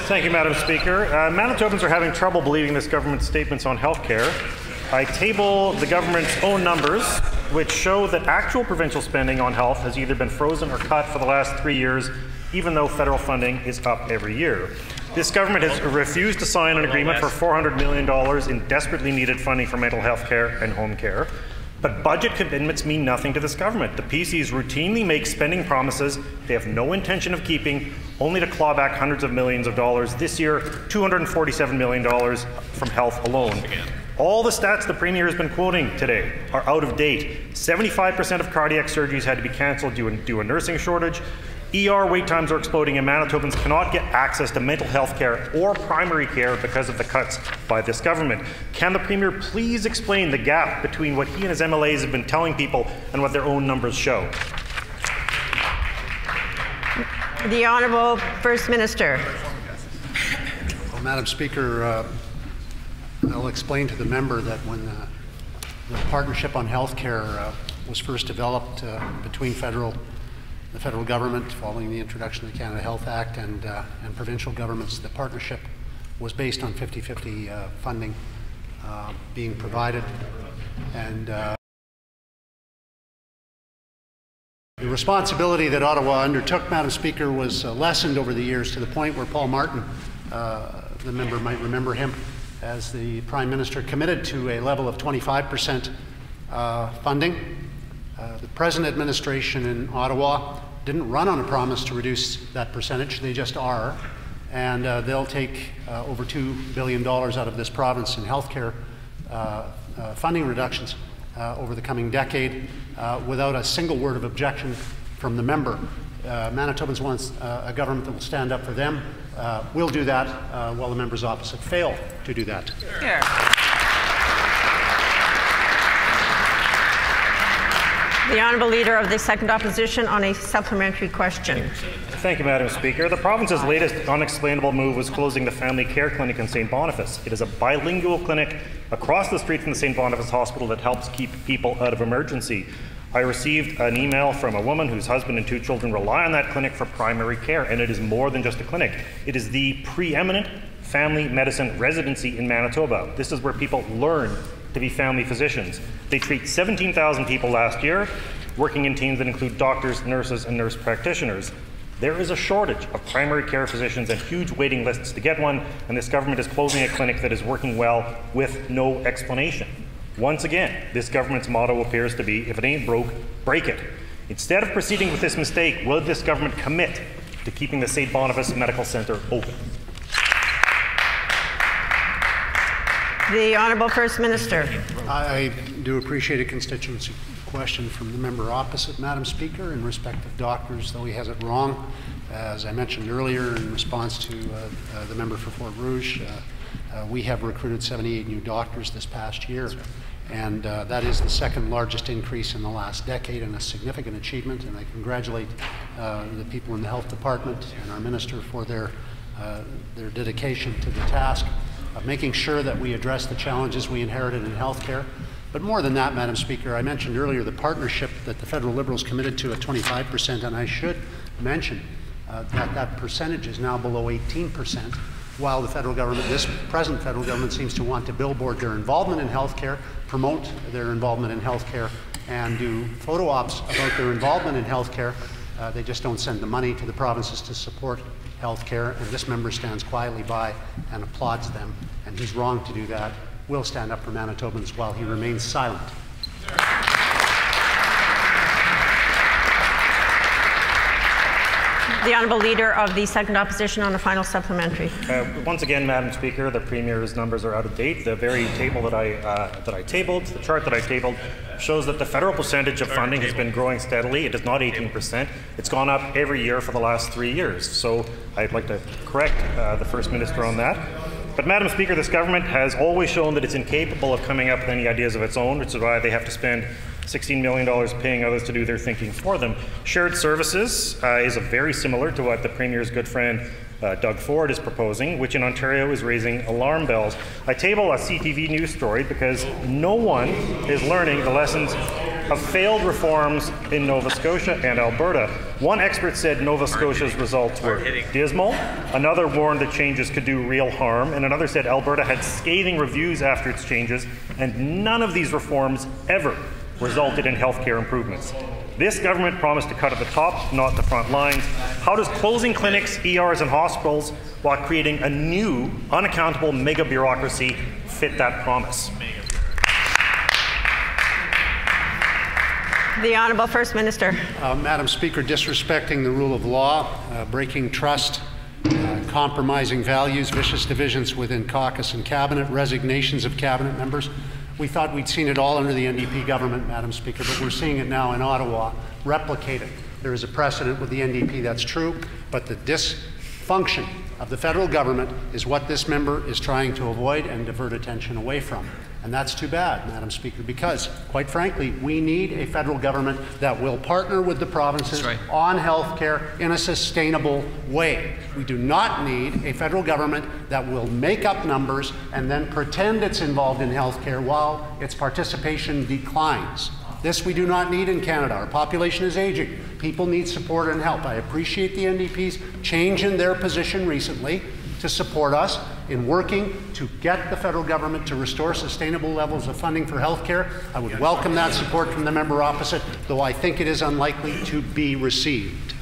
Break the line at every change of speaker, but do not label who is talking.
Thank you, Madam Speaker. Manitobans are having trouble believing this government's statements on healthcare. I table the government's own numbers, which show that actual provincial spending on health has either been frozen or cut for the last 3 years, even though federal funding is up every year. This government has refused to sign an agreement for $400 million in desperately needed funding for mental health care and home care. But budget commitments mean nothing to this government. The PCs routinely make spending promises they have no intention of keeping, only to claw back hundreds of millions of dollars. This year, $247 million from health alone. All the stats the Premier has been quoting today are out of date. 75% of cardiac surgeries had to be cancelled due to a nursing shortage. ER wait times are exploding, and Manitobans cannot get access to mental health care or primary care because of the cuts by this government. Can the Premier please explain the gap between what he and his MLAs have been telling people and what their own numbers show?
The Honourable First Minister.
Well, Madam Speaker, I'll explain to the member that when the partnership on health care was first developed between the federal government following the introduction of the Canada Health Act and provincial governments, the partnership was based on 50-50 funding being provided. And the responsibility that Ottawa undertook, Madam Speaker, was lessened over the years to the point where Paul Martin, the member might remember him, as the Prime Minister, committed to a level of 25% funding. The present administration in Ottawa didn't run on a promise to reduce that percentage. They just are. And they'll take over $2 billion out of this province in healthcare funding reductions over the coming decade without a single word of objection from the member. Manitobans wants a government that will stand up for them. We'll do that while the members opposite fail to do that.
Sure. The Honourable Leader of the Second Opposition on a supplementary question.
Thank you, Madam Speaker. The province's latest unexplainable move was closing the family care clinic in St. Boniface. It is a bilingual clinic across the street from the St. Boniface Hospital that helps keep people out of emergency. I received an email from a woman whose husband and 2 children rely on that clinic for primary care, and it is more than just a clinic. It is the preeminent family medicine residency in Manitoba. This is where people learn to be family physicians. They treat 17,000 people last year, working in teams that include doctors, nurses, and nurse practitioners. There is a shortage of primary care physicians and huge waiting lists to get one, and this government is closing a clinic that is working well with no explanation. Once again, this government's motto appears to be, if it ain't broke, break it. Instead of proceeding with this mistake, will this government commit to keeping the St. Boniface Medical Centre open?
The Honourable First Minister.
I do appreciate a constituency question from the member opposite, Madam Speaker, in respect of doctors, though he has it wrong. As I mentioned earlier in response to the member for Fort Rouge, we have recruited 78 new doctors this past year. And that is the second largest increase in the last decade and a significant achievement. And I congratulate the people in the Health Department and our Minister for their dedication to the task of making sure that we address the challenges we inherited in healthcare. But more than that, Madam Speaker, I mentioned earlier the partnership that the federal Liberals committed to at 25%, and I should mention that percentage is now below 18%, while the federal government, this present federal government, seems to want to billboard their involvement in healthcare, promote their involvement in healthcare, and do photo ops about their involvement in healthcare. They just don't send the money to the provinces to support healthcare, and this member stands quietly by and applauds them, and he's wrong to do that. We'll stand up for Manitobans while he remains silent.
The Honourable Leader of the Second Opposition on a final supplementary.
Once again, Madam Speaker, the Premier's numbers are out of date. The very table that I tabled, the chart that I tabled, shows that the federal percentage of funding has been growing steadily. It is not 18%. It's gone up every year for the last 3 years. So I'd like to correct the First Minister on that. But Madam Speaker, this government has always shown that it's incapable of coming up with any ideas of its own, which is why they have to spend $16 million paying others to do their thinking for them. Shared services is very similar to what the Premier's good friend Doug Ford is proposing, which in Ontario is raising alarm bells. I table a CTV news story because no one is learning the lessons of failed reforms in Nova Scotia and Alberta. One expert said Nova Scotia's results were dismal. Another warned that changes could do real harm. And another said Alberta had scathing reviews after its changes, and none of these reforms ever resulted in healthcare improvements. This government promised to cut at the top, not the front lines. How does closing clinics, ERs, and hospitals while creating a new, unaccountable mega bureaucracy fit that promise?
The Honourable First Minister.
Madam Speaker, disrespecting the rule of law, breaking trust, compromising values, vicious divisions within caucus and cabinet, resignations of cabinet members. We thought we'd seen it all under the NDP government, Madam Speaker, but we're seeing it now in Ottawa, replicated. There is a precedent with the NDP, that's true, but the dysfunction of the federal government is what this member is trying to avoid and divert attention away from. And that's too bad, Madam Speaker, because, quite frankly, we need a federal government that will partner with the provinces on health care in a sustainable way. We do not need a federal government that will make up numbers and then pretend it's involved in health care while its participation declines. This we do not need in Canada. Our population is aging. People need support and help. I appreciate the NDP's change in their position recently to support us in working to get the federal government to restore sustainable levels of funding for health care. I would welcome that support from the member opposite, though I think it is unlikely to be received.